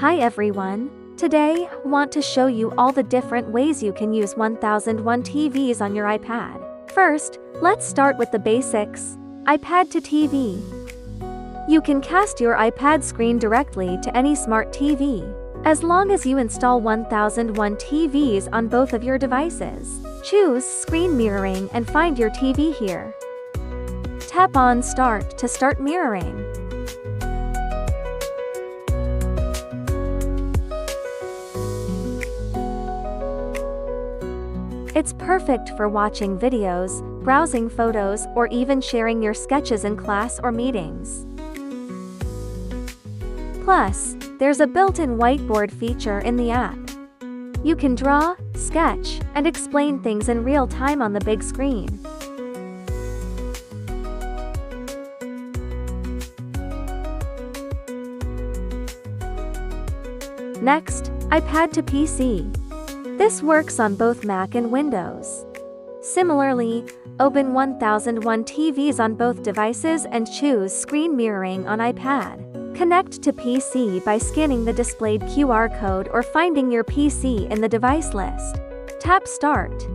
Hi everyone. Today, I want to show you all the different ways you can use 1001 TVs on your iPad. First, let's start with the basics. iPad to TV. You can cast your iPad screen directly to any smart TV, as long as you install 1001 TVs on both of your devices. Choose Screen Mirroring and find your TV here. Tap on Start to start mirroring. It's perfect for watching videos, browsing photos, or even sharing your sketches in class or meetings. Plus, there's a built-in whiteboard feature in the app. You can draw, sketch, and explain things in real time on the big screen. Next, iPad to PC. This works on both Mac and Windows. Similarly, open 1001 TVs on both devices and choose Screen Mirroring on iPad. Connect to PC by scanning the displayed QR code or finding your PC in the device list. Tap Start.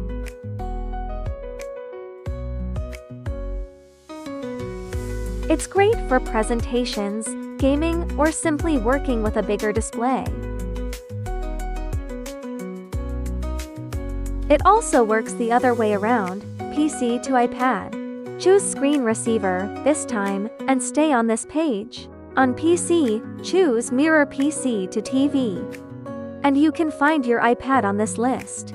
It's great for presentations, gaming, or simply working with a bigger display. It also works the other way around, PC to iPad. Choose Screen Receiver, this time, and stay on this page. On PC, choose Mirror PC to TV. And you can find your iPad on this list.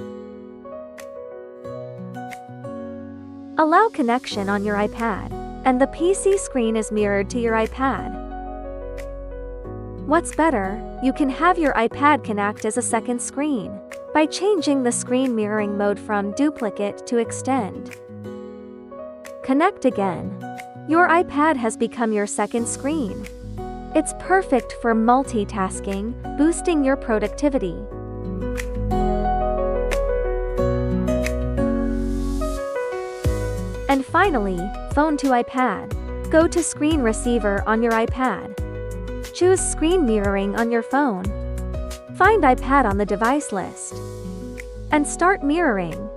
Allow connection on your iPad, and the PC screen is mirrored to your iPad. What's better, you can have your iPad connect as a second screen by changing the screen mirroring mode from Duplicate to Extend. Connect again. Your iPad has become your second screen. It's perfect for multitasking, boosting your productivity. And finally, phone to iPad. Go to Screen Receiver on your iPad. Choose Screen Mirroring on your phone. Find iPad on the device list. And start mirroring.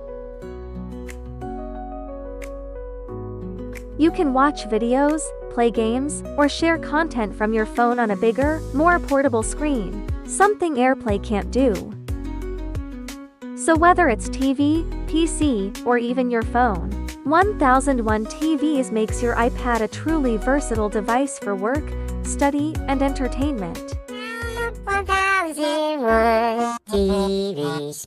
You can watch videos, play games, or share content from your phone on a bigger, more portable screen, something AirPlay can't do. So whether it's TV, PC, or even your phone, 1001 TVs makes your iPad a truly versatile device for work, study, and entertainment. 1001 TVs.